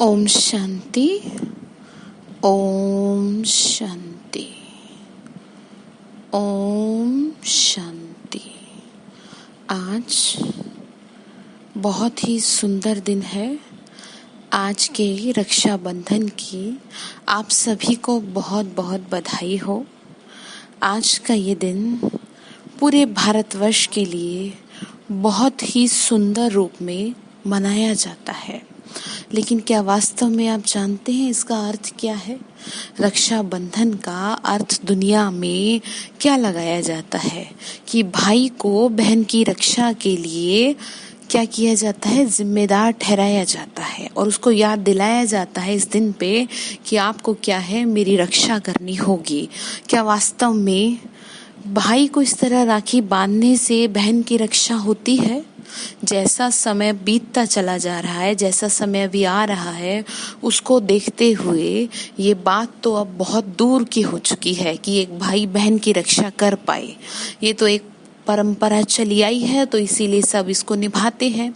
ओम शांति। ओम शांति। ओम शांति। आज बहुत ही सुंदर दिन है। आज के रक्षाबंधन की आप सभी को बहुत बहुत बधाई हो। आज का ये दिन पूरे भारतवर्ष के लिए बहुत ही सुंदर रूप में मनाया जाता है। लेकिन क्या वास्तव में आप जानते हैं इसका अर्थ क्या है? रक्षाबंधन का अर्थ दुनिया में क्या लगाया जाता है कि भाई को बहन की रक्षा के लिए क्या किया जाता है? जिम्मेदार ठहराया जाता है और उसको याद दिलाया जाता है इस दिन पे कि आपको क्या है, मेरी रक्षा करनी होगी। क्या वास्तव में भाई को इस तरह राखी बांधने से बहन की रक्षा होती है? जैसा समय बीतता चला जा रहा है, जैसा समय अभी आ रहा है, उसको देखते हुए ये बात तो अब बहुत दूर की हो चुकी है कि एक भाई बहन की रक्षा कर पाए। ये तो एक परंपरा चली आई है, तो इसीलिए सब इसको निभाते हैं।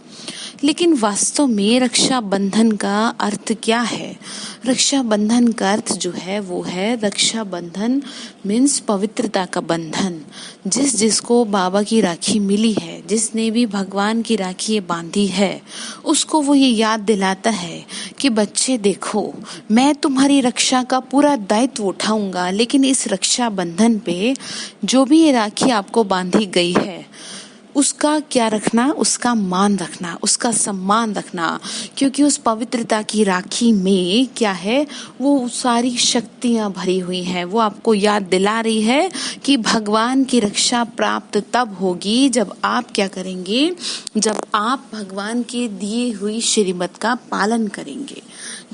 लेकिन वास्तव में रक्षाबंधन का अर्थ क्या है? रक्षाबंधन का अर्थ जो है वो है, रक्षाबंधन मीन्स पवित्रता का बंधन। जिसको बाबा की राखी मिली है, जिसने भी भगवान की राखी बांधी है, उसको वो ये याद दिलाता है कि बच्चे देखो, मैं तुम्हारी रक्षा का पूरा दायित्व उठाऊंगा, लेकिन इस रक्षाबंधन पे जो भी ये राखी आपको बांधी गई है उसका क्या रखना? उसका मान रखना, उसका सम्मान रखना, क्योंकि उस पवित्रता की राखी में क्या है, वो सारी शक्तियां भरी हुई हैं। वो आपको याद दिला रही है कि भगवान की रक्षा प्राप्त तब होगी जब आप क्या करेंगे, जब आप भगवान के दिए हुई श्रीमत का पालन करेंगे।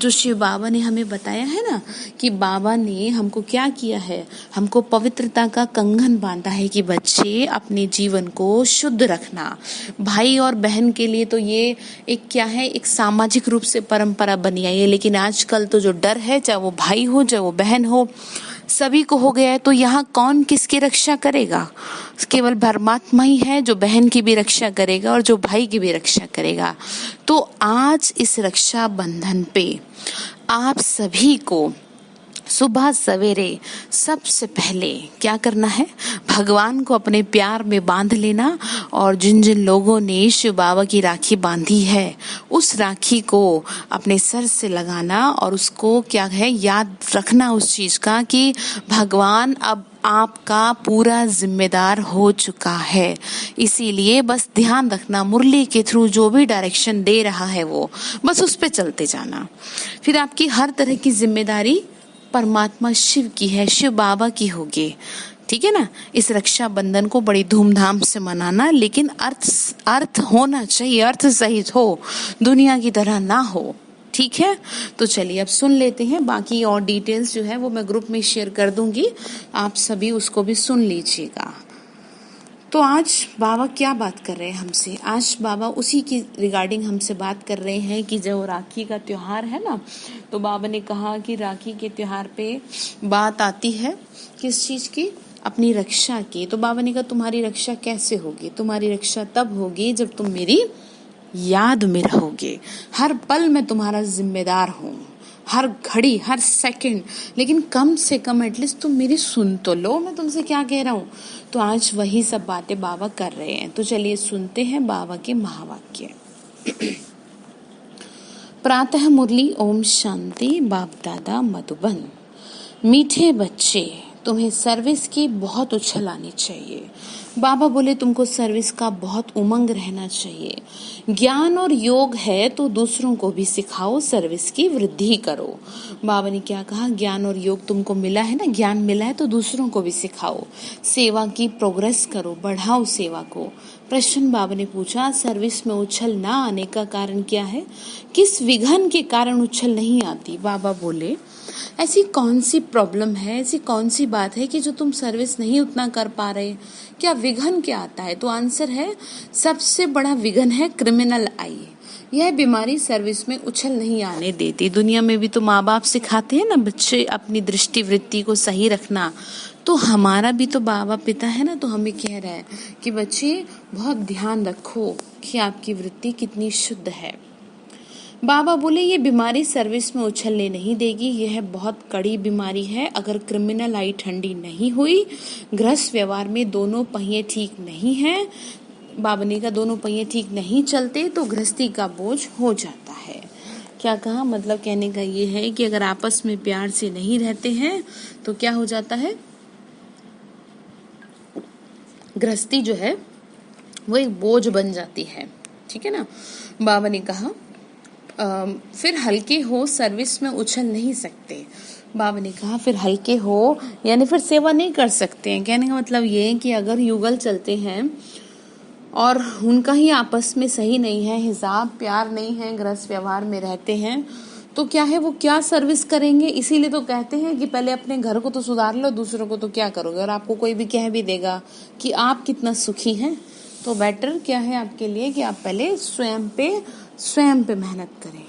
जो शिव बाबा ने हमें बताया है ना कि बाबा ने हमको क्या किया है, हमको पवित्रता का कंगन बांधा है कि बच्चे अपने जीवन को शुद्ध रखना। भाई और बहन के लिए तो ये एक क्या है, एक सामाजिक रूप से परंपरा बनी आई है। लेकिन आजकल तो जो डर है, चाहे वो भाई हो चाहे वो बहन हो, सभी को हो गया है। तो यहाँ कौन किसकी रक्षा करेगा? केवल परमात्मा ही है जो बहन की भी रक्षा करेगा और जो भाई की भी रक्षा करेगा। तो आज इस रक्षा बंधन पे आप सभी को सुबह सवेरे सबसे पहले क्या करना है? भगवान को अपने प्यार में बांध लेना, और जिन जिन लोगों ने शिव बाबा की राखी बांधी है उस राखी को अपने सर से लगाना और उसको क्या है, याद रखना उस चीज का कि भगवान अब आपका पूरा जिम्मेदार हो चुका है। इसीलिए बस ध्यान रखना, मुरली के थ्रू जो भी डायरेक्शन दे रहा है वो बस उस पे चलते जाना। फिर आपकी हर तरह की जिम्मेदारी परमात्मा शिव की है, शिव बाबा की होगी। ठीक है ना? इस रक्षा बंधन को बड़ी धूमधाम से मनाना, लेकिन अर्थ होना चाहिए, अर्थ सहित हो, दुनिया की तरह ना हो। ठीक है? तो चलिए अब सुन लेते हैं। बाकी और डिटेल्स जो है वो मैं ग्रुप में शेयर कर दूंगी, आप सभी उसको भी सुन लीजिएगा। तो आज बाबा क्या बात कर रहे हैं हमसे? आज बाबा उसी की रिगार्डिंग हमसे बात कर रहे हैं कि जो राखी का त्योहार है ना, तो बाबा ने कहा कि राखी के त्योहार पे बात आती है किस चीज की? अपनी रक्षा की। तो बाबा ने कहा तुम्हारी रक्षा कैसे होगी? तुम्हारी रक्षा तब होगी जब तुम मेरी याद में रहोगे। हर पल मैं तुम्हारा जिम्मेदार हूँ, हर घड़ी, हर सेकंड। लेकिन कम से कम एटलीस्ट तुम मेरी सुन तो लो, मैं तुमसे क्या कह रहा हूँ। तो आज वही सब बातें बाबा कर रहे हैं। तो चलिए सुनते हैं बाबा के महावाक्य। प्रातः मुरली। ओम शांति। बाप दादा मधुबन। मीठे बच्चे, तुम्हें सर्विस की बहुत उछल आनी चाहिए। बाबा बोले तुमको सर्विस का बहुत उमंग रहना चाहिए। ज्ञान और योग है तो दूसरों को भी सिखाओ, सर्विस की वृद्धि करो। बाबा ने क्या कहा? ज्ञान और योग तुमको मिला है ना, ज्ञान मिला है तो दूसरों को भी सिखाओ, सेवा की प्रोग्रेस करो, बढ़ाओ सेवा को। प्रश्न बाबा ने पूछा, सर्विस में उछल ना आने का कारण क्या है? किस विघन के कारण उछल नहीं आती? बाबा बोले ऐसी कौन सी प्रॉब्लम है, ऐसी कौन सी बात है कि जो तुम सर्विस नहीं उतना कर पा रहे? क्या विघन क्या आता है? तो आंसर है, सबसे बड़ा विघन है क्रिमिनल आई। यह बीमारी सर्विस में उछल नहीं आने देती। दुनिया में भी तो माँ बाप सिखाते हैं ना बच्चे अपनी दृष्टि वृत्ति को सही रखना, तो हमारा भी तो बाबा पिता है ना, तो हमें कह रहा है कि बच्चे बहुत ध्यान रखो कि आपकी वृत्ति कितनी शुद्ध है। बाबा बोले ये बीमारी सर्विस में उछलने नहीं देगी, यह बहुत कड़ी बीमारी है। अगर क्रिमिनल आई ठंडी नहीं हुई, गृहस्थ व्यवहार में दोनों पहिए ठीक नहीं हैं, बाबा ने कहा दोनों पहिए ठीक नहीं चलते तो गृहस्थी का बोझ हो जाता है। क्या कहा, मतलब कहने का ये है कि अगर आपस में प्यार से नहीं रहते हैं तो क्या हो जाता है, गृहस्थी जो है वो एक बोझ बन जाती है। ठीक है ना। बाबा ने कहा फिर हल्के हो, सर्विस में उछल नहीं सकते। बाबा ने कहा फिर हल्के हो यानी फिर सेवा नहीं कर सकते हैं। कहने का मतलब ये है कि अगर युगल चलते हैं और उनका ही आपस में सही नहीं है, हिसाब प्यार नहीं है, गृहस्थ व्यवहार में रहते हैं, तो क्या है वो क्या सर्विस करेंगे। इसीलिए तो कहते हैं कि पहले अपने घर को तो सुधार लो, दूसरों को तो क्या करोगे। और आपको कोई भी कह भी देगा कि आप कितना सुखी हैं, तो बेटर क्या है आपके लिए कि आप पहले स्वयं पे मेहनत करें।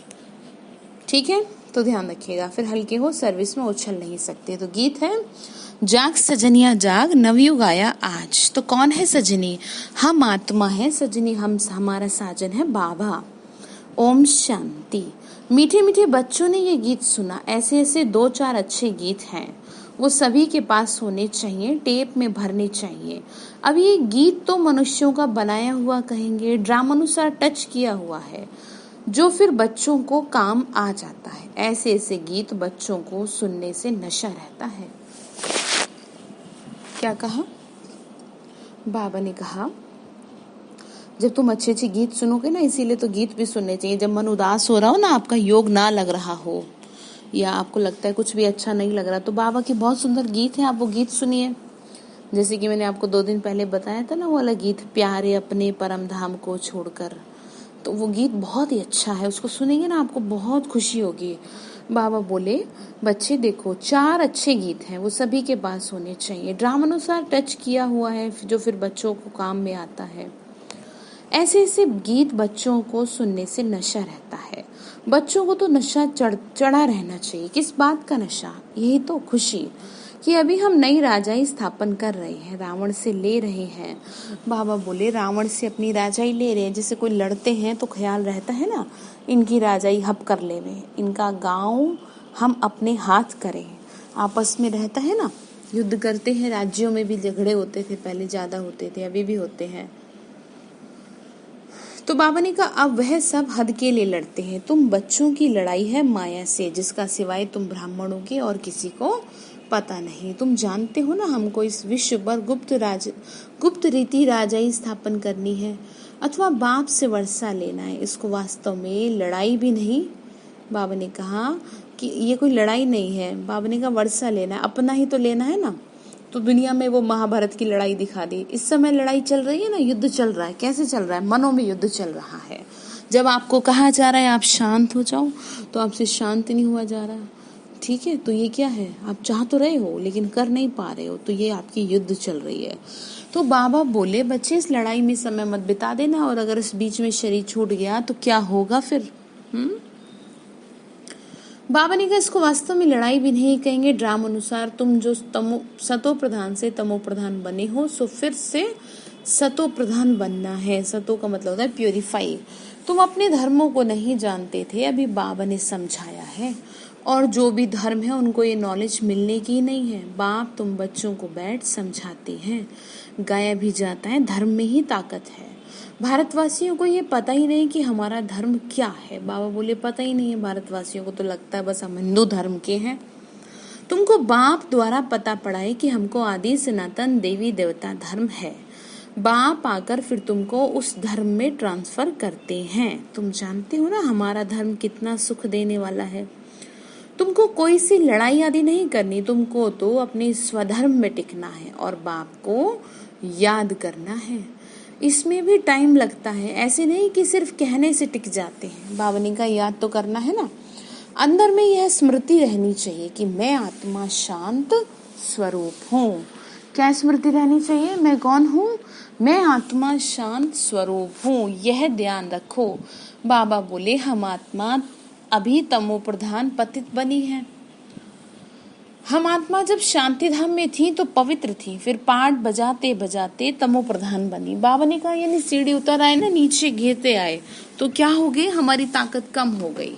ठीक है, तो ध्यान रखिएगा। फिर हल्के हो, सर्विस में उछल नहीं सकते। तो गीत है, जाग सजनिया जाग, नवयुग आया आज। तो कौन है सजनी, हम आत्मा है सजनी, हम हमारा साजन है बाबा। ओम शांति। मीठे मीठे बच्चों ने ये गीत सुना। ऐसे ऐसे 2-4 अच्छे गीत हैं, वो सभी के पास होने चाहिए, टेप में भरने चाहिए। अब ये गीत तो मनुष्यों का बनाया हुआ कहेंगे, ड्रामानुसार टच किया हुआ है, जो फिर बच्चों को काम आ जाता है। ऐसे ऐसे गीत बच्चों को सुनने से नशा रहता है। क्या कहा, बाबा ने कहा जब तुम अच्छे अच्छे गीत सुनोगे ना, इसीलिए तो गीत भी सुनने चाहिए। जब मन उदास हो रहा हो ना, आपका योग ना लग रहा हो, या आपको लगता है कुछ भी अच्छा नहीं लग रहा, तो बाबा की बहुत सुंदर गीत है, आप वो गीत सुनिए। जैसे कि मैंने आपको 2 दिन पहले बताया था ना, वो वाला गीत, प्यारे अपने परम धाम को छोड़कर, तो वो गीत बहुत ही अच्छा है, उसको सुनेंगे ना आपको बहुत खुशी होगी। बाबा बोले बच्चे देखो 4 अच्छे गीत हैं, वो सभी के पास होने चाहिए, ड्रामानुसार टच किया हुआ है, जो फिर बच्चों को काम में आता है। ऐसे ऐसे गीत बच्चों को सुनने से नशा रहता है। बच्चों को तो नशा चढ़ा रहना चाहिए। किस बात का नशा, यही तो खुशी कि अभी हम नई राजाई स्थापन कर रहे हैं, रावण से ले रहे हैं। बाबा बोले रावण से अपनी राजाई ले रहे हैं। जैसे कोई लड़ते हैं तो ख्याल रहता है ना, इनकी राजाई हप कर ले, इनका गांव हम अपने हाथ करें, आपस में रहता है ना, युद्ध करते हैं। राज्यों में भी झगड़े होते थे पहले, ज्यादा होते थे, अभी भी होते हैं। तो बाबा ने कहा अब वह सब हद के लिए लड़ते हैं, तुम बच्चों की लड़ाई है माया से, जिसका सिवाय तुम ब्राह्मणों के और किसी को पता नहीं। तुम जानते हो ना, हमको इस विश्व पर गुप्त रीति राजाई स्थापन करनी है, अथवा बाप से वर्षा लेना है। इसको वास्तव में लड़ाई भी नहीं। बाबा ने कहा कि ये कोई लड़ाई नहीं है। बाबा ने कहा वर्षा लेना है, अपना ही तो लेना है ना। तो दुनिया में वो महाभारत की लड़ाई दिखा दी। इस समय लड़ाई चल रही है ना, युद्ध चल रहा है। कैसे चल रहा है, मनों में युद्ध चल रहा है। जब आपको कहा जा रहा है आप शांत हो जाओ, तो आपसे शांत नहीं हुआ जा रहा। ठीक है, तो ये क्या है, आप चाह तो रहे हो लेकिन कर नहीं पा रहे हो, तो ये आपकी युद्ध चल रही है। तो बाबा बोले बच्चे इस लड़ाई में समय मत बिता देना, और अगर इस बीच में शरीर छूट गया तो क्या होगा फिर। बाबा ने कहा इसको वास्तव में लड़ाई भी नहीं कहेंगे। ड्राम अनुसार तुम जो सतो प्रधान से तमो प्रधान बने हो, सो फिर से सतो प्रधान बनना है। सतो का मतलब होता है प्योरीफाई। तुम अपने धर्मों को नहीं जानते थे, अभी बाबा ने समझाया है। और जो भी धर्म है उनको ये नॉलेज मिलने की नहीं है। बाप तुम बच्चों को बैठ समझाते हैं, गाया भी जाता है, धर्म में ही ताकत है। भारतवासियों को ये पता ही नहीं कि हमारा धर्म क्या है। बाबा बोले पता ही नहीं है भारतवासियों को, तो लगता है बस हम हिंदू धर्म के हैं। तुमको बाप द्वारा पता पड़ा है कि हमको आदि सनातन देवी देवता धर्म है। बाप आकर फिर तुमको उस धर्म में ट्रांसफर करते हैं। तुम जानते हो ना हमारा धर्म कितना सुख देने वाला है। तुमको कोई सी लड़ाई आदि नहीं करनी, तुमको तो अपने स्वधर्म में टिकना है और बाप को याद करना है। इसमें भी टाइम लगता है, ऐसे नहीं कि सिर्फ कहने से टिक जाते हैं। बावनी का याद तो करना है ना। अंदर में यह स्मृति रहनी चाहिए कि मैं आत्मा शांत स्वरूप हूँ। क्या स्मृति रहनी चाहिए, मैं कौन हूँ, मैं आत्मा शांत स्वरूप हूँ, यह ध्यान रखो। बाबा बोले हम आत्मा अभी तमो प्रधान पतित बनी है, हम आत्मा जब शांति धाम में थी तो पवित्र थी, फिर पाठ बजाते बजाते तमो प्रधान बनी। बाबा ने कहा यानी सीढ़ी उतर आए ना, नीचे गिरते आए तो क्या हो गई, हमारी ताकत कम हो गई।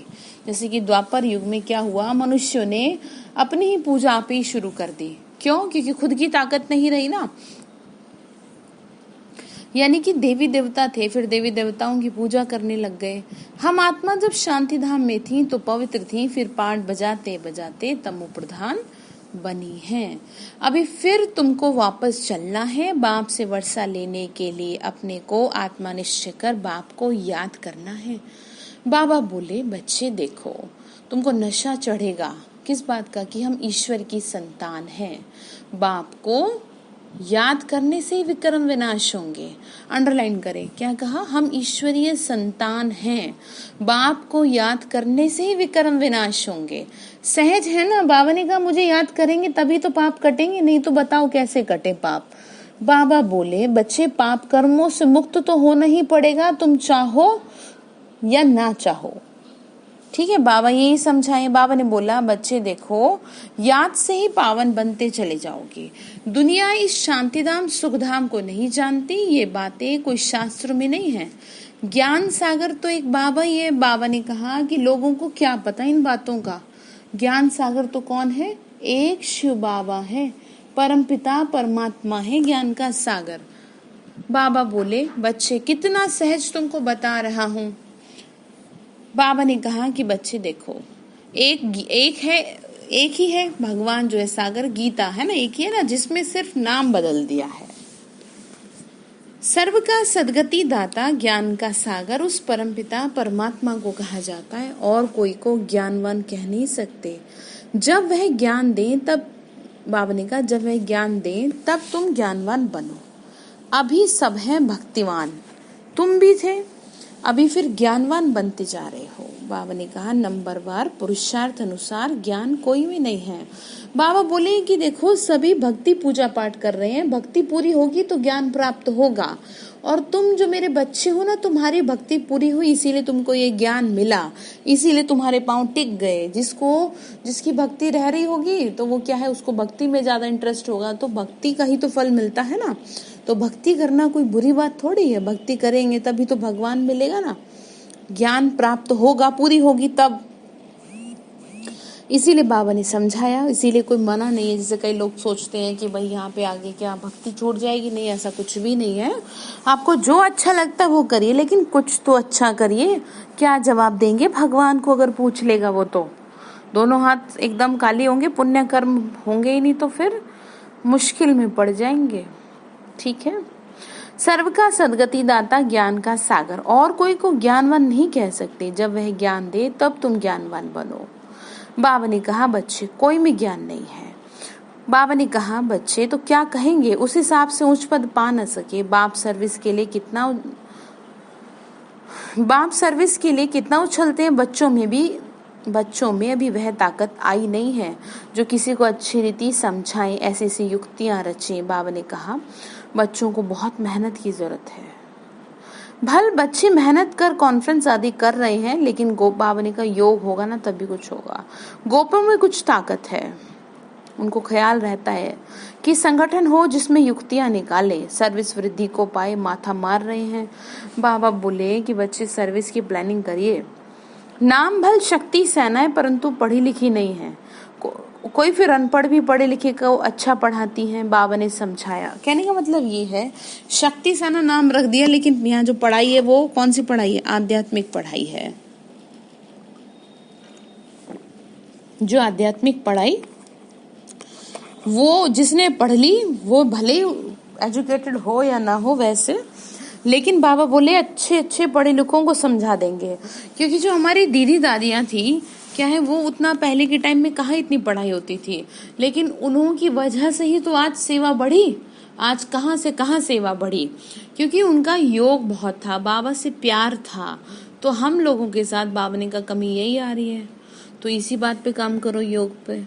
जैसे कि द्वापर युग में क्या हुआ, मनुष्यों ने अपनी ही पूजा आप ही शुरू कर दी। क्यों? क्योंकि खुद की ताकत नहीं रही ना। यानी कि देवी देवता थे, फिर देवी देवताओं की पूजा करने लग गए। हम आत्मा जब शांति धाम में थी तो पवित्र थी, फिर पाठ बजाते बजाते तमो प्रधान बनी हैं। अभी फिर तुमको वापस चलना है, बाप से वर्षा लेने के लिए अपने को आत्मा निश्चय कर बाप को याद करना है। बाबा बोले बच्चे देखो, तुमको नशा चढ़ेगा किस बात का, कि हम ईश्वर की संतान हैं। बाप को याद करने से ही विक्रम विनाश होंगे। अंडरलाइन करें, क्या कहा, हम ईश्वरीय संतान हैं, बाप को याद करने से ही विक्रम विनाश होंगे। सहज है ना। बाबा ने कहा मुझे याद करेंगे तभी तो पाप कटेंगे, नहीं तो बताओ कैसे कटे पाप। बाबा बोले बच्चे पाप कर्मों से मुक्त तो होना ही पड़ेगा, तुम चाहो या ना चाहो। ठीक है, बाबा यही समझाए। बाबा ने बोला बच्चे देखो, याद से ही पावन बनते चले जाओगे। दुनिया इस शांतिधाम सुखधाम को नहीं जानती, ये बातें कोई शास्त्र में नहीं है। ज्ञान सागर तो एक बाबा ही है। बाबा ने कहा कि लोगों को क्या पता इन बातों का। ज्ञान सागर तो कौन है, एक शिव बाबा है, परम पिता परमात्मा है ज्ञान का सागर। बाबा बोले बच्चे कितना सहज तुमको बता रहा हूँ। बाबा ने कहा कि बच्चे देखो, एक ही है भगवान जो है सागर, गीता है ना, एक ही है ना, जिसमें सिर्फ नाम बदल दिया है। सर्व का सदगति दाता ज्ञान का सागर उस परमपिता परमात्मा को कहा जाता है, और कोई को ज्ञानवान कह नहीं सकते। जब वह ज्ञान दे तब, बाबा ने कहा जब वह ज्ञान दे तब तुम ज्ञानवान बनो। अभी सब हैं भक्तिवान, तुम भी थे, अभी फिर ज्ञानवान बनते जा रहे हो। बाबा ने कहा नंबरवार पुरुषार्थ अनुसार ज्ञान कोई भी नहीं है। बाबा बोले कि देखो सभी भक्ति पूजा पाठ कर रहे हैं, भक्ति पूरी होगी तो ज्ञान प्राप्त होगा। और तुम जो मेरे बच्चे हो ना, तुम्हारी भक्ति पूरी हुई, इसीलिए तुमको ये ज्ञान मिला, इसीलिए तुम्हारे पांव टिक गए। जिसकी भक्ति रह रही होगी तो वो क्या है, उसको भक्ति में ज्यादा इंटरेस्ट होगा, तो भक्ति का ही तो फल मिलता है ना। तो भक्ति करना कोई बुरी बात थोड़ी है, भक्ति करेंगे तभी तो भगवान मिलेगा ना, ज्ञान प्राप्त होगा, पूरी होगी तब। इसीलिए बाबा ने समझाया, इसीलिए कोई मना नहीं है। जैसे कई लोग सोचते हैं कि भाई यहाँ पे आगे क्या भक्ति छूट जाएगी, नहीं, ऐसा कुछ भी नहीं है। आपको जो अच्छा लगता है वो करिए, लेकिन कुछ तो अच्छा करिए। क्या जवाब देंगे भगवान को अगर पूछ लेगा वो, तो दोनों हाथ एकदम खाली होंगे, पुण्य कर्म होंगे ही नहीं, तो फिर मुश्किल में पड़ जाएंगे। ठीक है, सर्व का सदगति दाता ज्ञान का सागर, और कोई को ज्ञानवान नहीं कह सकते। जब वह ज्ञान दे तब तुम ज्ञानवान बनो। बाबा ने कहा बच्चे कोई में ज्ञान नहीं है। बाबा ने कहा बच्चे तो क्या कहेंगे, उस हिसाब से उच्च पद पा न सके। बाप सर्विस के लिए कितना उछलते हैं, बच्चों में अभी वह ताकत आई नहीं है जो किसी को अच्छी रीति समझाएं, ऐसी युक्तियां रचे। बाबा ने कहा बच्चों को बहुत मेहनत की जरूरत है। भल बच्चे मेहनत कर कॉन्फ्रेंस आदि कर रहे हैं, लेकिन बाबा ने कहा योग होगा ना तभी कुछ होगा। गोपों में कुछ ताकत है, उनको ख्याल रहता है कि संगठन हो जिसमें युक्तियां निकाले, सर्विस वृद्धि को पाए, माथा मार रहे हैं। बाबा बोले कि बच्चे सर्विस की प्लानिंग करिए। नाम भल शक्ति सेना है, परंतु पढ़ी लिखी नहीं है। कोई फिर अनपढ़ भी पढ़े लिखे को अच्छा पढ़ाती हैं। बाबा ने समझाया, कहने का मतलब ये है शक्ति सेना नाम रख दिया, लेकिन यहाँ जो पढ़ाई है वो कौन सी पढ़ाई है, आध्यात्मिक पढ़ाई है। जो आध्यात्मिक पढ़ाई, वो जिसने पढ़ ली वो भले एजुकेटेड हो या ना हो वैसे, लेकिन बाबा बोले अच्छे पढ़े लिखों को समझा देंगे। क्योंकि जो हमारी दीदी दादियां थी, क्या है, वो उतना पहले के टाइम में कहाँ इतनी पढ़ाई होती थी, लेकिन उन्हों की वजह से ही तो आज सेवा बढ़ी। आज कहाँ से कहाँ सेवा बढ़ी, क्योंकि उनका योग बहुत था, बाबा से प्यार था। तो हम लोगों के साथ बाबा ने का कमी यही आ रही है, तो इसी बात पे काम करो, योग पे।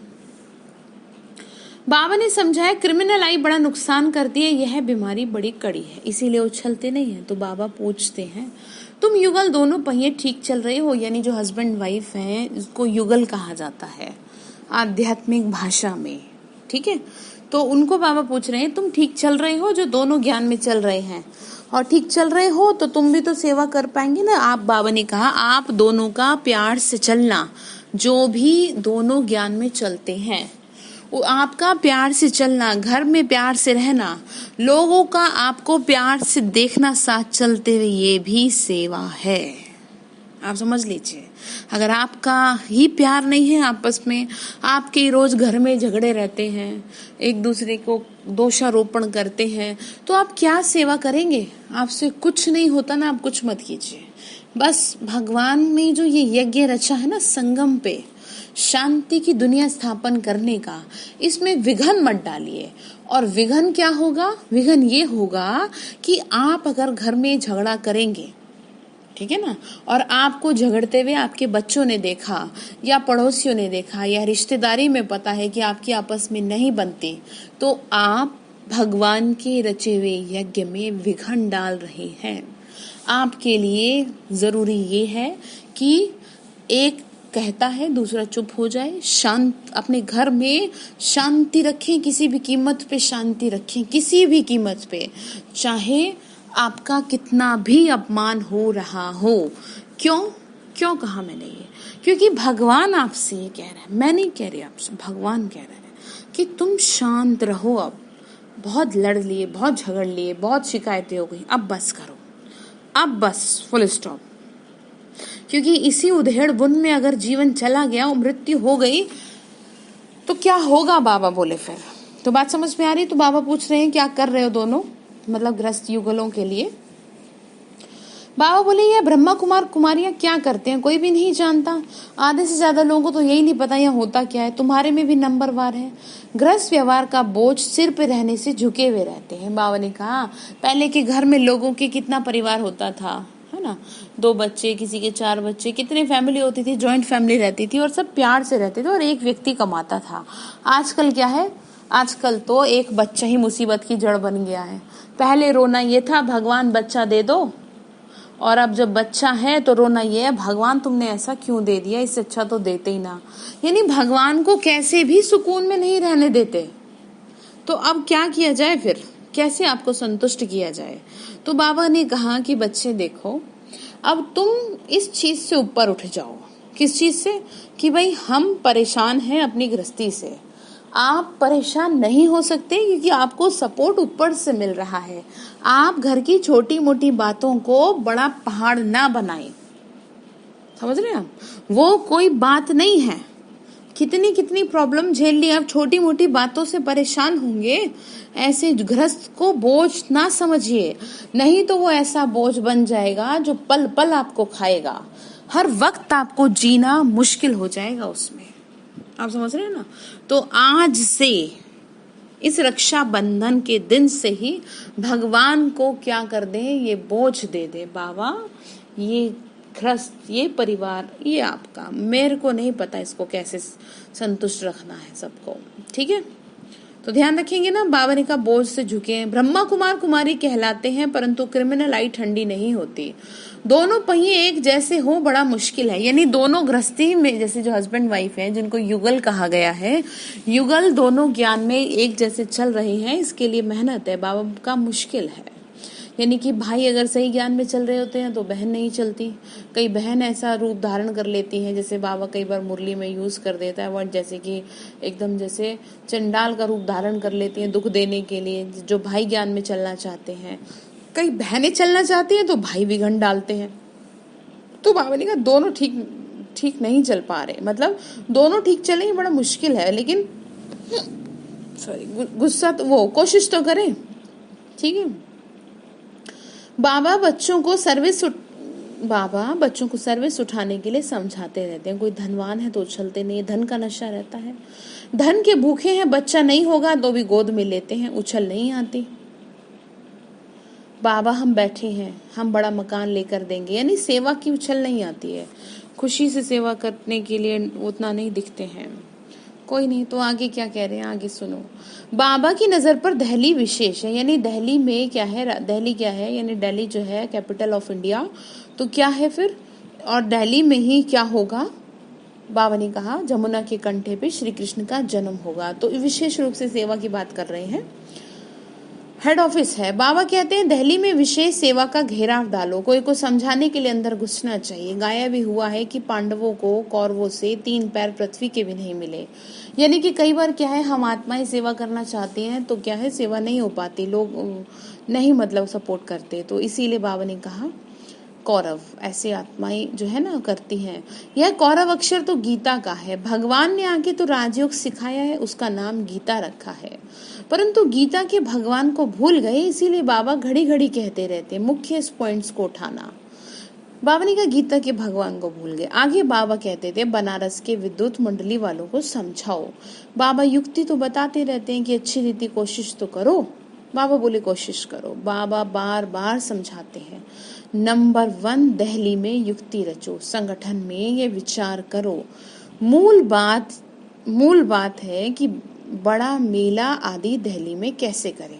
बाबा ने समझाया क्रिमिनल आई बड़ा नुकसान करती है, यह बीमारी बड़ी कड़ी है, इसीलिए उछलते नहीं है। तो बाबा पूछते हैं तुम युगल दोनों पहिए ठीक चल रहे हो, यानी जो हस्बैंड वाइफ हैं इसको युगल कहा जाता है। आध्यात्मिक भाषा में, ठीक है। तो उनको बाबा पूछ रहे हैं तुम ठीक चल रहे हो, जो दोनों ज्ञान में चल रहे हैं, और ठीक चल रहे हो तो तुम भी तो सेवा कर पाएंगे ना। आप, बाबा ने कहा, आप दोनों का प्यार से चलना, जो भी दोनों ज्ञान में चलते हैं वो आपका प्यार से चलना, घर में प्यार से रहना, लोगों का आपको प्यार से देखना साथ चलते हुए, ये भी सेवा है। आप समझ लीजिए, अगर आपका ही प्यार नहीं है आपस में, आपके रोज घर में झगड़े रहते हैं, एक दूसरे को दोषारोपण करते हैं, तो आप क्या सेवा करेंगे? आपसे कुछ नहीं होता ना। आप कुछ मत कीजिए, बस भगवान ने जो ये यज्ञ रचा है ना संगम पे, शांति की दुनिया स्थापन करने का, इसमें विघन मत डालिए। और विघन क्या होगा? विघन ये होगा कि आप अगर घर में झगड़ा करेंगे, ठीक है ना, और आपको झगड़ते हुए आपके बच्चों ने देखा या पड़ोसियों ने देखा या रिश्तेदारी में पता है कि आपकी आपस में नहीं बनती, तो आप भगवान के रचे हुए यज्ञ में विघन डाल रहे हैं। आपके लिए जरूरी ये है कि एक कहता है दूसरा चुप हो जाए, शांत, अपने घर में शांति रखें, किसी भी कीमत पे शांति रखें, किसी भी कीमत पे, चाहे आपका कितना भी अपमान हो रहा हो। क्यों कहा मैंने ये? क्योंकि भगवान आपसे ये कह रहा है, मैं नहीं कह रही आपसे, भगवान कह रहा है कि तुम शांत रहो। अब बहुत लड़ लिए, बहुत झगड़ लिए, बहुत शिकायतें हो गई, अब बस करो, अब बस, फुल स्टॉप। क्योंकि इसी उधेड़ बुन में अगर जीवन चला गया और मृत्यु हो गई तो क्या होगा? बाबा बोले फिर। तो बात समझ में आ रही? तो बाबा पूछ रहे हैं क्या कर रहे हो दोनों, मतलब ग्रस्त युगलों के लिए। बाबा बोले ये ब्रह्मा कुमार कुमारियां क्या करते हैं कोई भी नहीं जानता। आधे से ज्यादा लोगों को तो यही नहीं पता यहाँ होता क्या है। तुम्हारे में भी नंबरवार है। गृहस्थ व्यवहार का बोझ सिर पे रहने से झुके हुए रहते हैं। बाबा ने कहा पहले के घर में लोगों के कितना परिवार होता था, है ना, 2 बच्चे, किसी के 4 बच्चे, कितने फैमिली होती थी, जॉइंट फैमिली रहती थी और सब प्यार से रहते थे और एक व्यक्ति कमाता था। आजकल क्या है? आजकल तो एक बच्चा ही मुसीबत की जड़ बन गया है। पहले रोना ये था भगवान बच्चा दे दो, और अब जब बच्चा है तो रोना ये है भगवान तुमने ऐसा क्यों दे दिया, इससे अच्छा तो देते ही ना। यानी भगवान को कैसे भी सुकून में नहीं रहने देते। तो अब क्या किया जाए फिर, कैसे आपको संतुष्ट किया जाए? तो बाबा ने कहा कि बच्चे देखो, अब तुम इस चीज से ऊपर उठ जाओ। किस चीज से? कि भाई हम परेशान हैं अपनी गृहस्थी से। आप परेशान नहीं हो सकते क्योंकि आपको सपोर्ट ऊपर से मिल रहा है। आप घर की छोटी मोटी बातों को बड़ा पहाड़ ना बनाएं। समझ रहे हैं आप? वो कोई बात नहीं है। कितनी कितनी प्रॉब्लम झेल ली, आप छोटी मोटी बातों से परेशान होंगे। ऐसे गृहस्थ को बोझ ना समझिए, नहीं तो वो ऐसा बोझ बन जाएगा जो पल पल आपको खाएगा। हर वक्त आपको जीना मुश्किल हो जाएगा उसमें। आप समझ रहे हैं ना? तो आज से, इस रक्षाबंधन के दिन से ही भगवान को क्या कर दें, ये बोझ दे दे, बाबा ये गृहस्थ, ये परिवार, ये आपका, मेरे को नहीं पता इसको कैसे संतुष्ट रखना है सबको, ठीक है। तो ध्यान रखेंगे ना। बाबा ने कहा बोझ से झुके। ब्रह्मा कुमार कुमारी कहलाते हैं परंतु क्रिमिनल आई ठंडी नहीं होती। दोनों पहिए एक जैसे हो बड़ा मुश्किल है। यानी दोनों गृहस्थी में, जैसे जो हस्बैंड वाइफ है जिनको युगल कहा गया है, युगल दोनों ज्ञान में एक जैसे चल रहे हैं, इसके लिए मेहनत है बाबा का, मुश्किल है। यानी कि भाई अगर सही ज्ञान में चल रहे होते हैं तो बहन नहीं चलती। कई बहन ऐसा रूप धारण कर लेती हैं, जैसे बाबा कई बार मुरली में यूज कर देता है वर्ड, जैसे कि एकदम जैसे चंडाल का रूप धारण कर लेती हैं दुख देने के लिए। जो भाई ज्ञान में चलना चाहते हैं, कई बहनें चलना चाहती हैं तो भाई विघन डालते हैं। तो बाबा ने कहा दोनों ठीक नहीं चल पा रहे, मतलब दोनों ठीक चले बड़ा मुश्किल है। लेकिन गुस्सा तो वो कोशिश तो करें, ठीक है। बाबा बच्चों को सर्विस उठाने के लिए समझाते रहते हैं। कोई धनवान है तो उछलते नहीं, धन का नशा रहता है। धन के भूखे हैं, बच्चा नहीं होगा तो भी गोद में लेते हैं, उछल नहीं आती। बाबा हम बैठे हैं, हम बड़ा मकान लेकर देंगे, यानी सेवा की उछल नहीं आती है। खुशी से सेवा करने के लिए उतना नहीं दिखते हैं। कोई नहीं, तो आगे क्या कह रहे हैं, आगे सुनो। बाबा की नजर पर दिल्ली विशेष है। यानी दिल्ली में क्या है, दिल्ली क्या है, यानी दिल्ली जो है कैपिटल ऑफ इंडिया, तो क्या है फिर, और दिल्ली में ही क्या होगा, बाबा ने कहा जमुना के कंठे पे श्री कृष्ण का जन्म होगा। तो विशेष रूप से सेवा की बात कर रहे हैं। हेड ऑफिस है। बाबा कहते हैं दिल्ली में विशेष सेवा का घेराव डालो, कोई को समझाने के लिए अंदर घुसना चाहिए। गाया भी हुआ है कि पांडवों को कौरवों से 3 पैर पृथ्वी के भी नहीं मिले। यानी कि कई बार क्या है, हम आत्माएं सेवा करना चाहते हैं तो क्या है, सेवा नहीं हो पाती, लोग नहीं मतलब सपोर्ट करते। तो इसीलिए बाबा ने कहा कौरव ऐसे आत्माएं जो है ना करती हैं। यह कौरव अक्षर तो गीता का है। भगवान ने आके तो राजयोग सिखाया है, उसका नाम गीता रखा है। परंतु गीता के भगवान को भूल गए, इसीलिए बाबा घड़ी घड़ी कहते रहते मुख्य पॉइंट्स को उठाना। बाबा ने कहा गीता के भगवान को भूल गए। आगे बाबा कहते थे बनारस के विद्युत मंडली वालों को समझाओ। बाबा युक्ति तो बताते रहते हैं कि अच्छी रीति कोशिश तो करो। बाबा बोले कोशिश करो। बाबा बार बार समझाते हैं नंबर 1 दिल्ली में युक्ति रचो, संगठन में ये विचार करो। मूल बात है कि बड़ा मेला आदि दिल्ली में कैसे करें।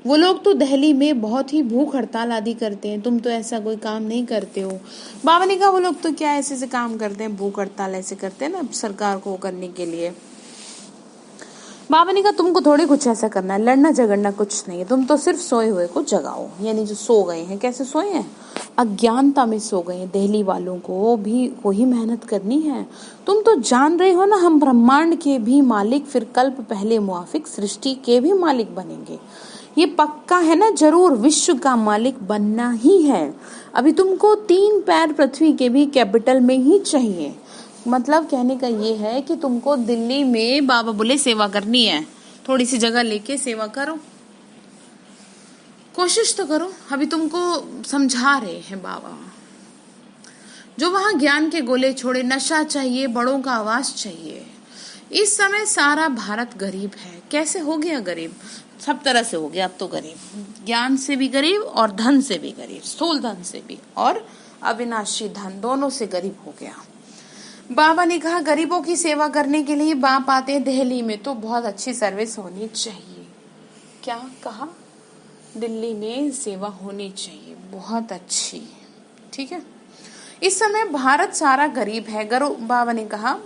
वो लोग तो दिल्ली में बहुत ही भूख हड़ताल आदि करते हैं, तुम तो ऐसा कोई काम नहीं करते हो। बाबा ने कहा वो लोग तो क्या ऐसे काम करते हैं, भूख हड़ताल ऐसे करते हैं ना सरकार को करने के लिए। बाबा ने कहा तुमको थोड़ी कुछ ऐसा करना है, लड़ना झगड़ना कुछ नहीं है, तुम तो सिर्फ सोए हुए को जगाओ। यानी जो सो गए हैं, कैसे सोए हैं, अज्ञानता में सो गए हैं। दिल्ली वालों को भी वही मेहनत करनी है। तुम तो जान रहे हो ना हम ब्रह्मांड के भी मालिक, फिर कल्प पहले मुआफिक सृष्टि के भी मालिक बनेंगे। ये पक्का है ना, जरूर विश्व का मालिक बनना ही है। अभी तुमको 3 पैर पृथ्वी के भी कैपिटल में ही चाहिए। मतलब कहने का ये है कि तुमको दिल्ली में बाबा बोले सेवा करनी है, थोड़ी सी जगह लेके सेवा करो, कोशिश तो करो। अभी तुमको समझा रहे हैं बाबा। जो वहां ज्ञान के गोले छोड़े, नशा चाहिए, बड़ों का आवाज चाहिए। इस समय सारा भारत गरीब है। कैसे हो गया गरीब, सब तरह से हो गया अब तो गरीब, ज्ञान से भी गरीब और धन से भी गरीब, स्थूल धन से भी और अविनाशी धन, दोनों से गरीब हो गया। बाबा ने कहा गरीबों की सेवा करने के लिए बाप आते हैं दिल्ली में तो बहुत अच्छी सर्विस होनी चाहिए। क्या कहा, दिल्ली में सेवा होनी चाहिए बहुत अच्छी, ठीक है। इस समय भारत सारा गरीब है। बाबा ने कहा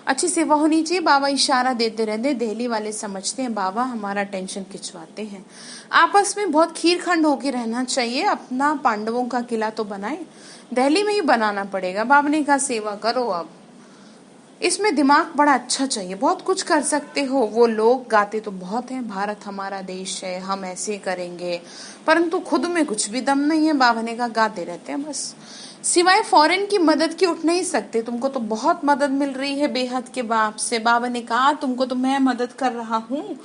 अच्छी सेवा होनी चाहिए। बाबा इशारा देते रहते, दिल्ली वाले समझते हैं बाबा हमारा टेंशन खिंचवाते हैं। आपस में बहुत खीरखंड होके रहना चाहिए। अपना पांडवों का किला तो बनाए, दिल्ली में ही बनाना पड़ेगा। बाबा ने कहा सेवा करो। अब इसमें दिमाग बड़ा अच्छा चाहिए, बहुत कुछ कर सकते हो। वो लोग गाते तो बहुत हैं, भारत हमारा देश है, हम ऐसे करेंगे, परंतु खुद में कुछ भी दम नहीं है। बाबा ने कहा गाते रहते हैं बस, सिवाय फॉरेन की मदद की उठ नहीं सकते। तुमको तो बहुत मदद मिल रही है बेहद के बाप से। बाबा ने कहा तुमको तो मैं मदद कर रहा हूँ।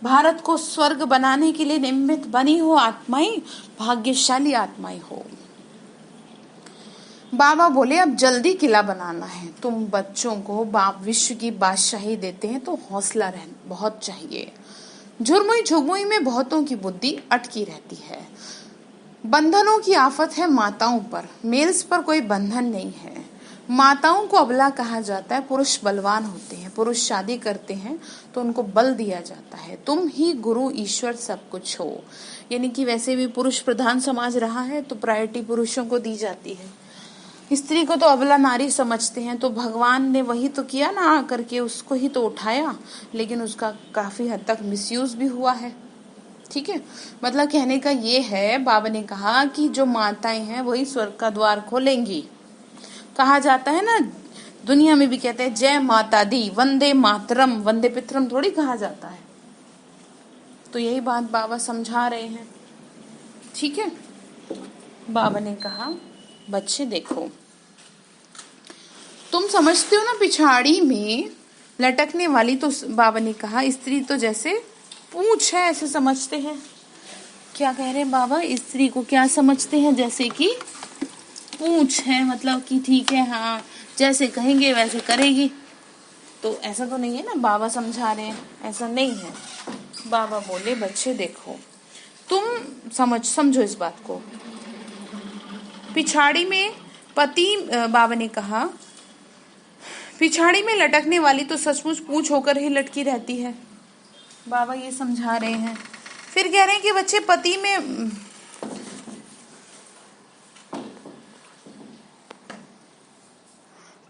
भारत को स्वर्ग बनाने के लिए निमित्त बनी हो आत्माएं, भाग्यशाली आत्माएं हो। बाबा बोले अब जल्दी किला बनाना है। तुम बच्चों को बाप विश्व की बादशाही देते हैं तो हौसला बहुत चाहिए। झुरमुई झुरमुई में बहुतों की बुद्धि अटकी रहती है। बंधनों की आफत है माताओं पर, मेल्स पर कोई बंधन नहीं है। माताओं को अबला कहा जाता है, पुरुष बलवान होते हैं। पुरुष शादी करते हैं तो उनको बल दिया जाता है। तुम ही गुरु ईश्वर सब कुछ हो। यानी कि वैसे भी पुरुष प्रधान समाज रहा है तो प्रायोरिटी पुरुषों को दी जाती है। स्त्री को तो अबला नारी समझते हैं, तो भगवान ने वही तो किया ना, आकर के उसको ही तो उठाया, लेकिन उसका काफी हद तक मिसयूज भी हुआ है। ठीक है, मतलब कहने का ये है, बाबा ने कहा कि जो माताएं हैं वही स्वर्ग का द्वार खोलेंगी। कहा जाता है ना, दुनिया में भी कहते हैं जय माता दी, वंदे मातरम, वंदे पितरम थोड़ी कहा जाता है। तो यही बात बाबा समझा रहे हैं। ठीक है, बाबा ने कहा बच्चे देखो, तुम समझते हो ना पिछाड़ी में लटकने वाली, तो बाबा ने कहा स्त्री तो जैसे पूंछ है ऐसे समझते हैं। क्या कह रहे हैं बाबा, स्त्री को क्या समझते हैं, जैसे कि पूंछ है, मतलब कि ठीक है हाँ जैसे कहेंगे वैसे करेगी। तो ऐसा तो नहीं है ना, बाबा समझा रहे हैं ऐसा नहीं है। बाबा बोले बच्चे देखो, तुम समझो इस बात को। पिछाड़ी में बाबा ने कहा पिछाड़ी में लटकने वाली तो सचमुच पूंछ होकर ही लटकी रहती है। बाबा ये समझा रहे हैं। फिर कह रहे हैं कि बच्चे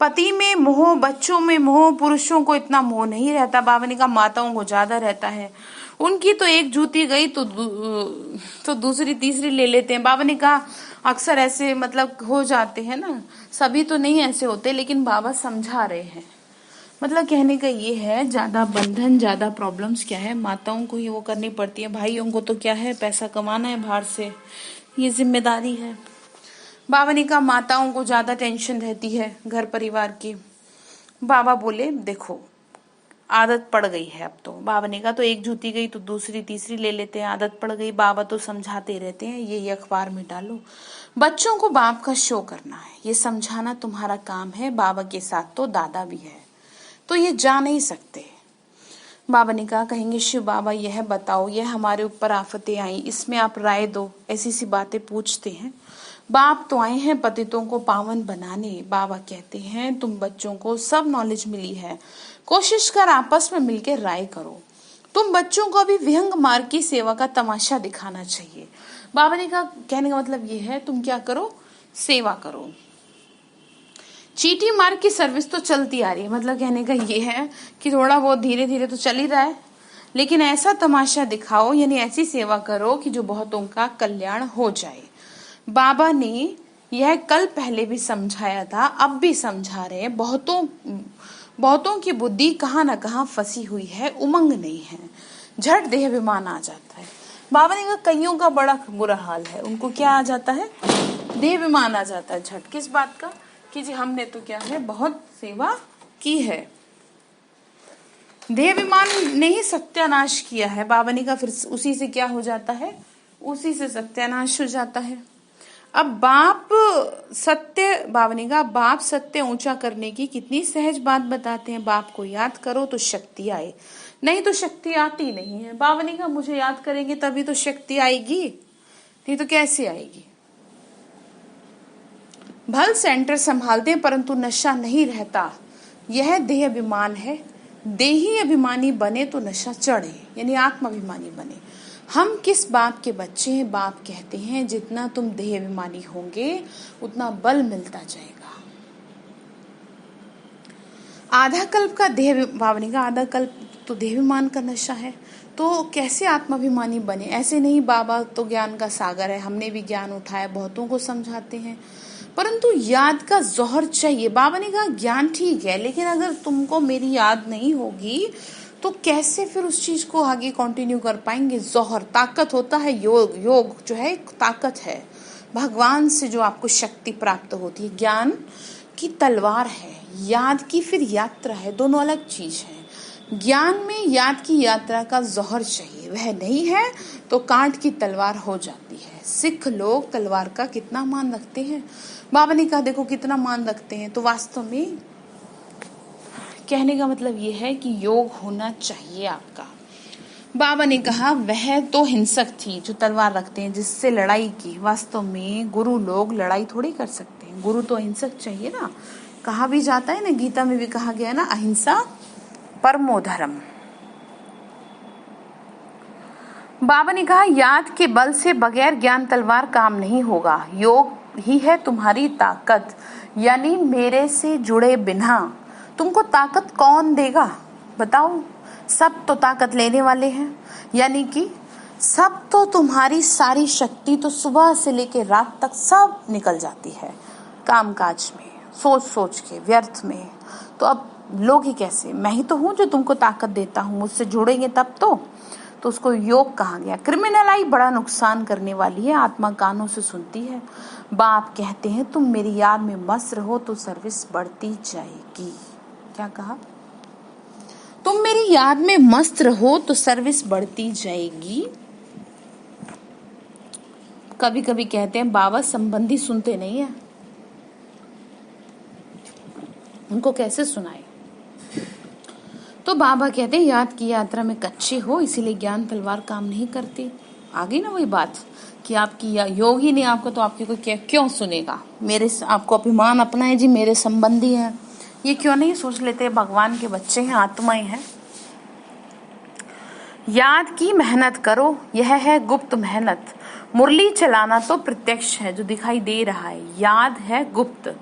पति में मोह, बच्चों में मोह, पुरुषों को इतना मोह नहीं रहता। बाबा ने कहा माताओं को ज्यादा रहता है। उनकी तो एक जूती गई तो दूसरी तीसरी ले लेते हैं। बाबा ने कहा अक्सर ऐसे मतलब हो जाते हैं ना, सभी तो नहीं ऐसे होते, लेकिन बाबा समझा रहे हैं। मतलब कहने का ये है, ज्यादा बंधन, ज्यादा प्रॉब्लम्स क्या है, माताओं को ही वो करनी पड़ती है। भाइयों को तो क्या है, पैसा कमाना है बाहर से, ये जिम्मेदारी है। बाबा ने कहा माताओं को ज्यादा टेंशन रहती है घर परिवार की। बाबा बोले देखो आदत पड़ गई है अब तो। बाबा ने कहा तो एक जूती गई तो दूसरी तीसरी ले लेते हैं, आदत पड़ गई। बाबा तो समझाते रहते हैं, ये अखबार में डालो। बच्चों को बाप का शो करना है, ये समझाना तुम्हारा काम है। बाबा के साथ तो दादा भी है, तो ये जा नहीं सकते। बाबा ने कहा कहेंगे शिव बाबा यह बताओ, यह हमारे ऊपर आफतें आई, इसमें आप राय दो। ऐसी सी बातें पूछते हैं। बाप तो आए हैं पतितों को पावन बनाने। बाबा कहते हैं तुम बच्चों को सब नॉलेज मिली है, कोशिश कर आपस में मिलकर राय करो। तुम बच्चों को अभी विहंग मार्ग की सेवा का तमाशा दिखाना चाहिए। बाबा ने कहा कहने का मतलब ये है तुम क्या करो, सेवा करो। चीटी मार्ग की सर्विस तो चलती आ रही है, मतलब कहने का ये है कि थोड़ा बहुत धीरे धीरे तो चल ही रहा है, लेकिन ऐसा तमाशा दिखाओ, यानी ऐसी सेवा करो कि जो बहुतों का कल्याण हो जाए। बाबा ने यह कल पहले भी समझाया था, अब भी समझा रहे हैं। बहुतों की बुद्धि कहाँ न कहाँ फंसी हुई है, उमंग नहीं है, झट देह विमान आ जाता है। बाबा ने कहा कईयों का बड़ा बुरा हाल है, उनको क्या आ जाता है, देह विमान आ जाता है झट। किस बात का कि जी हमने तो क्या है बहुत सेवा की है, देह विमान ने ही सत्यानाश किया है। बाबा ने कहा फिर उसी से क्या हो जाता है, उसी से सत्यानाश हो जाता है। अब बाप सत्य ऊंचा करने की कितनी सहज बात बताते हैं। बाप को याद करो तो शक्ति आए, नहीं तो शक्ति आती नहीं है। बाबा ने कहा मुझे याद करेंगे तभी तो शक्ति आएगी, नहीं तो कैसे आएगी। भल सेंटर संभालते हैं परंतु नशा नहीं रहता, यह देह अभिमान है। देही अभिमानी बने तो नशा चढ़े, यानी आत्माभिमानी बने। हम किस बाप के बच्चे हैं, बाप कहते हैं जितना तुम देह अभिमानी होंगे उतना बल मिलता जाएगा। आधा कल्प का देह, बाबा ने कहा आधा कल्प तो देह अभिमान का नशा है, तो कैसे आत्माभिमानी बने। ऐसे नहीं, बाबा तो ज्ञान का सागर है, हमने भी ज्ञान उठाया, बहुतों को समझाते हैं, परंतु याद का जौहर चाहिए। बाबा ने कहा ज्ञान ठीक है, लेकिन अगर तुमको मेरी याद नहीं होगी तो कैसे फिर उस चीज को आगे कंटिन्यू कर पाएंगे। जौहर ताकत होता है, योग, योग जो है एक ताकत है, भगवान से जो आपको शक्ति प्राप्त होती है। ज्ञान की तलवार है, याद की फिर यात्रा है, दोनों अलग चीज है। ज्ञान में याद की यात्रा का जौहर चाहिए, वह नहीं है तो कांट की तलवार हो जाती है। सिख लोग तलवार का कितना मान रखते हैं। बाबा ने कहा देखो कितना मान रखते हैं, तो वास्तव में कहने का मतलब ये है कि योग होना चाहिए आपका। बाबा ने कहा वह तो हिंसक थी जो तलवार रखते हैं, जिससे लड़ाई की। वास्तव में गुरु लोग लड़ाई थोड़ी कर सकते हैं, गुरु तो अहिंसक चाहिए ना। कहा भी जाता है ना, गीता में भी कहा गया ना, अहिंसा परमो धर्म। बाबा ने कहा याद के बल से बगैर ज्ञान तलवार काम नहीं होगा। योग ही है तुम्हारी ताकत, यानी मेरे से जुड़े बिना तुमको ताकत कौन देगा बताओ। सब तो ताकत लेने वाले हैं, यानी कि सब तो तुम्हारी सारी शक्ति तो सुबह से लेकर रात तक सब निकल जाती है कामकाज में, सोच सोच के, व्यर्थ में। तो अब लोग ही कैसे, मैं ही तो हूँ जो तुमको ताकत देता हूँ, मुझसे जुड़ेंगे तब तो उसको योग कहा गया। क्रिमिनल आई बड़ा नुकसान करने वाली है, आत्मा कानों से सुनती है। बाप कहते हैं तुम मेरी याद में मस्त रहो तो सर्विस बढ़ती जाएगी। क्या कहा, तुम मेरी याद में मस्त रहो तो सर्विस बढ़ती जाएगी। कभी कभी कहते हैं बाबा संबंधी सुनते नहीं है, उनको कैसे सुनाए। तो बाबा कहते हैं याद की यात्रा में कच्चे हो, इसीलिए ज्ञान तलवार काम नहीं करती। आ गई ना वही बात कि आपकी योग ही नहीं आपको, तो आपकी कोई क्यों सुनेगा। मेरे आपको अभिमान अपना है जी, मेरे संबंधी हैं, ये क्यों नहीं सोच लेते भगवान के बच्चे हैं, आत्माएं हैं। याद की मेहनत करो, यह है गुप्त मेहनत। मुरली चलाना तो प्रत्यक्ष है जो दिखाई दे रहा है, याद है गुप्त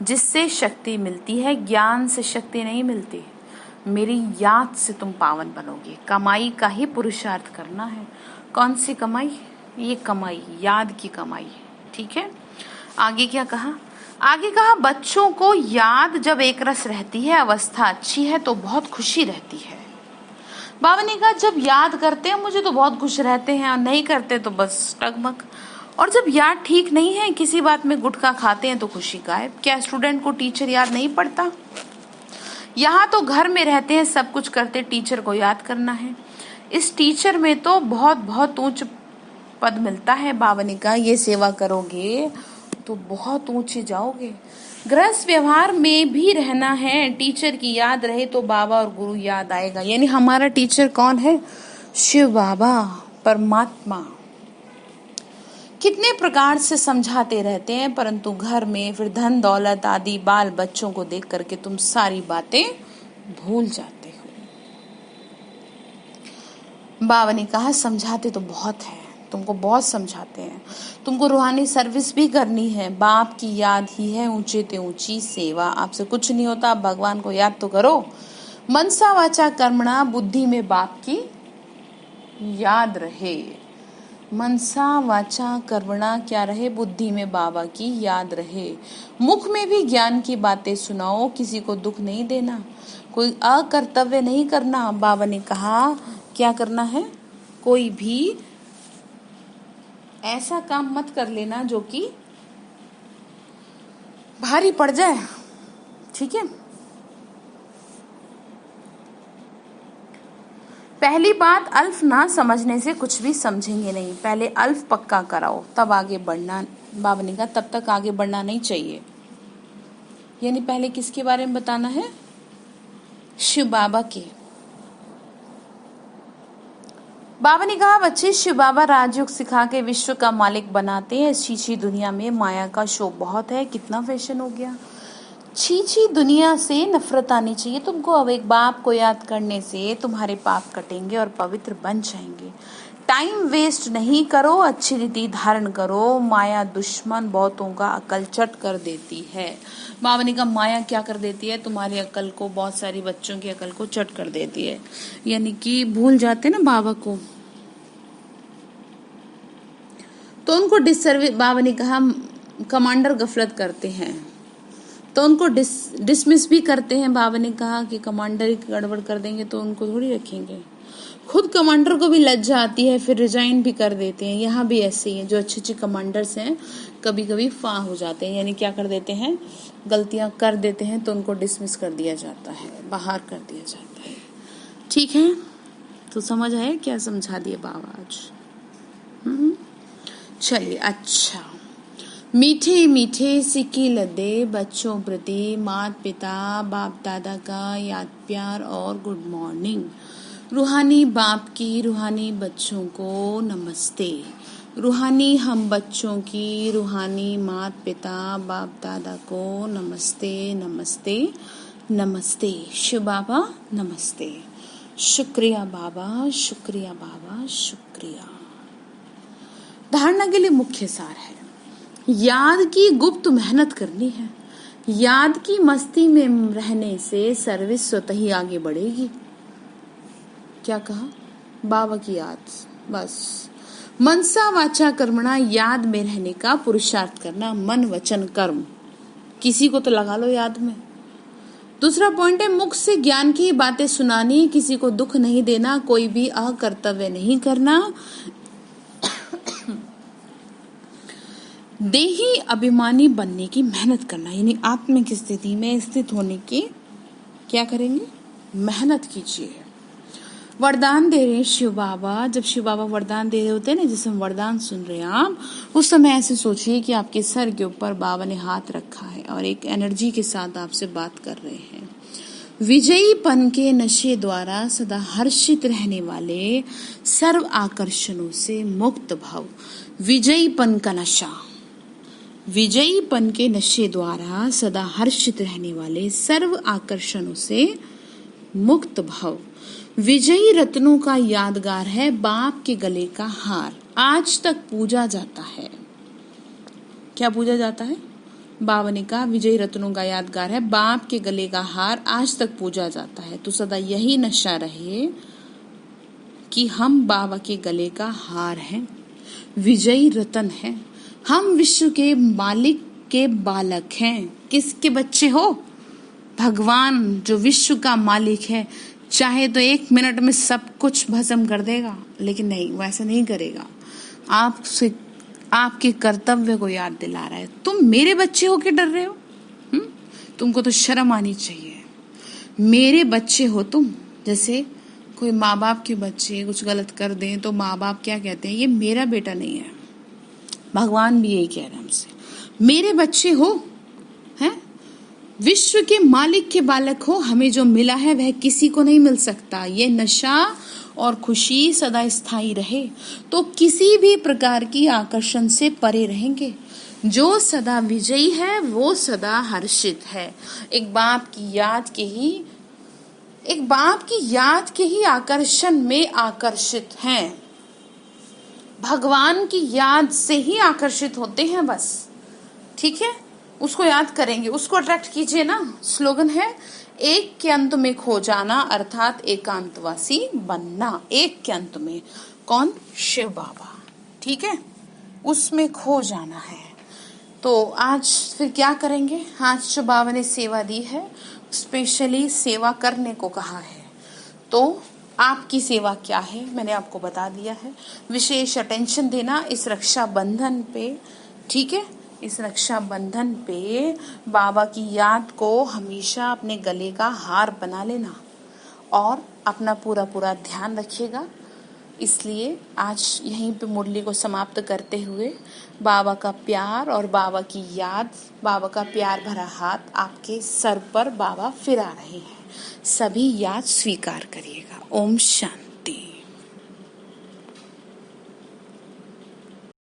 जिससे शक्ति मिलती है, ज्ञान से शक्ति नहीं मिलती। मेरी याद से तुम पावन बनोगे। कमाई का ही पुरुषार्थ करना है। कौन सी कमाई? ये कमाई याद की कमाई है, ठीक है। आगे क्या कहा? आगे कहा बच्चों को याद जब एक रस रहती है, अवस्था अच्छी है तो बहुत खुशी रहती है। बाबा ने कहा जब याद करते हैं मुझे तो बहुत खुश रहते हैं, और नहीं करते तो बस टगमग। और जब याद ठीक नहीं है, किसी बात में गुटखा खाते हैं तो खुशी गायब। क्या स्टूडेंट को टीचर याद नहीं पड़ता? यहाँ तो घर में रहते हैं, सब कुछ करते, टीचर को याद करना है। इस टीचर में तो बहुत बहुत ऊंच पद मिलता है। बाबा ने कहा ये सेवा करोगे तो बहुत ऊंचे जाओगे। गृहस्थ व्यवहार में भी रहना है, टीचर की याद रहे तो बाबा और गुरु याद आएगा। यानी हमारा टीचर कौन है? शिव बाबा, परमात्मा। कितने प्रकार से समझाते रहते हैं, परंतु घर में फिर धन दौलत आदि बाल बच्चों को देख करके तुम सारी बातें भूल जाते हो। बाबा ने कहा समझाते तो बहुत है, तुमको बहुत समझाते हैं, तुमको रूहानी सर्विस भी करनी है। बाप की याद ही है ऊंचे ते ऊंची सेवा। आपसे कुछ नहीं होता, आप भगवान को याद तो करो। मनसा वाचा कर्मणा, बुद्धि में बाप की याद रहे। मनसा वाचा कर्मणा क्या रहे? बुद्धि में बाबा की याद रहे। मुख में भी ज्ञान की बातें सुनाओ, किसी को दुख नहीं देना, कोई अकर्तव्य नहीं करना। बाबा ने कहा क्या करना है? कोई भी ऐसा काम मत कर लेना जो कि भारी पड़ जाए, ठीक है। पहली बात, अल्फ ना समझने से कुछ भी समझेंगे नहीं। पहले अल्फ पक्का कराओ तब आगे बढ़ना। बाबा ने कहा तब तक आगे बढ़ना नहीं चाहिए। यानी पहले किसके बारे में बताना है? शिव बाबा के। बाबा ने कहा बच्चे, शिव बाबा राजयोग सिखा के विश्व का मालिक बनाते हैं। इस छीछी दुनिया में माया का शो बहुत है। कितना फैशन हो गया। छीछी दुनिया से नफरत आनी चाहिए तुमको। अब एक बाप को याद करने से तुम्हारे पाप कटेंगे और पवित्र बन जाएंगे। टाइम वेस्ट नहीं करो, अच्छी रीति धारण करो। माया दुश्मन बहुतों का अकल चट कर देती है। बाबा ने कहा माया क्या कर देती है? तुम्हारी अकल को, बहुत सारी बच्चों की अकल को चट कर देती है। यानी कि भूल जाते ना बाबा को, तो उनको डिसर्विस। बाबा ने कहा कमांडर गफलत करते हैं तो उनको डिसमिस भी करते हैं। बाबा ने कहा कि कमांडर ही गड़बड़ कर देंगे तो उनको थोड़ी रखेंगे। खुद कमांडर को भी लज्जा आती है, फिर रिजाइन भी कर देते हैं। यहाँ भी ऐसे ही है, जो अच्छे अच्छे कमांडर्स हैं कभी कभी फां हो जाते हैं। यानी क्या कर देते हैं? गलतियां कर देते हैं तो उनको डिसमिस कर दिया जाता है, बाहर कर दिया जाता है, ठीक है। तो समझ आया क्या समझा दिए बाबा आज? चलिए, अच्छा। मीठे मीठे सिक्के लदे बच्चों प्रति माता पिता बाप दादा का याद प्यार और गुड मॉर्निंग। रूहानी बाप की रूहानी बच्चों को नमस्ते। रूहानी हम बच्चों की रूहानी माता पिता बाप दादा को नमस्ते नमस्ते नमस्ते। शिव बाबा नमस्ते। शुक्रिया बाबा, शुक्रिया बाबा, शुक्रिया। धारणा के लिए मुख्य सार है, याद की गुप्त मेहनत करनी है। याद की मस्ती में रहने से सर्विस स्वतः ही आगे बढ़ेगी। क्या कहा? बाबा की याद, बस। मनसा वाचा कर्मणा, याद में रहने का पुरुषार्थ करना। मन वचन कर्म, किसी को तो लगा लो याद में। दूसरा पॉइंट है मुख से ज्ञान की बातें सुनानी, किसी को दुख नहीं देना, कोई भी अकर्तव्य नहीं करना। देही अभिमानी बनने की मेहनत करना, यानी आत्मिक स्थिति में स्थित होने की क्या करेंगे? मेहनत कीजिए। वरदान दे रहे शिव बाबा। जब शिव बाबा वरदान दे रहे होते हैं ना, जैसे हम वरदान सुन रहे हैं आप, उस समय ऐसे सोचिए कि आपके सर के ऊपर बाबा ने हाथ रखा है और एक एनर्जी के साथ आपसे बात कर रहे हैं। विजयीपन के नशे द्वारा सदा हर्षित रहने वाले, सर्व आकर्षणों से मुक्त भव। विजयीपन का नशा, विजयीपन के नशे द्वारा सदा हर्षित रहने वाले, सर्व आकर्षणों से मुक्त भव। विजयी रत्नों का यादगार है बाप के गले का हार। आज तक पूजा जाता है। क्या पूजा जाता है? बाबा ने कहा विजयी रत्नों का यादगार है, बाप के गले का हार आज तक पूजा जाता है। तो सदा यही नशा रहे कि हम बाबा के गले का हार हैं, विजयी रतन हैं, हम विश्व के मालिक के बालक हैं। किसके बच्चे हो? भगवान जो विश्व का मालिक है, चाहे तो 1 मिनट में सब कुछ भस्म कर देगा, लेकिन नहीं, वो ऐसा नहीं करेगा। आपसे आपके कर्तव्य को याद दिला रहा है। तुम मेरे बच्चे हो के डर रहे हो? तुमको तो शर्म आनी चाहिए। मेरे बच्चे हो तुम। जैसे कोई माँ बाप के बच्चे कुछ गलत कर दें तो माँ बाप क्या कहते हैं, ये मेरा बेटा नहीं है। भगवान भी यही कह रहे हैं हमसे, मेरे बच्चे हो, हैं? विश्व के मालिक के बालक हो। हमें जो मिला है वह किसी को नहीं मिल सकता। ये नशा और खुशी सदा स्थायी रहे तो किसी भी प्रकार की आकर्षण से परे रहेंगे। जो सदा विजयी है वो सदा हर्षित है। एक बाप की याद के ही आकर्षण में आकर्षित हैं। भगवान की याद से ही आकर्षित होते हैं बस। ठीक है, उसको याद करेंगे, उसको अट्रैक्ट कीजिए ना। स्लोगन है एक के अंत में खो जाना, अर्थात एकांतवासी बनना। एक के अंत में कौन? शिव बाबा। ठीक है, उसमें खो जाना है। तो आज फिर क्या करेंगे? आज जो बाबा ने सेवा दी है, स्पेशली सेवा करने को कहा है। तो आपकी सेवा क्या है मैंने आपको बता दिया है। विशेष अटेंशन देना इस रक्षाबंधन पे। ठीक है, इस रक्षाबंधन पे बाबा की याद को हमेशा अपने गले का हार बना लेना और अपना पूरा ध्यान रखिएगा। इसलिए आज यहीं पे मुरली को समाप्त करते हुए बाबा का प्यार और बाबा की याद, बाबा का प्यार भरा हाथ आपके सर पर बाबा फिरा रहे हैं। सभी याद स्वीकार करिएगा। ओम शांति।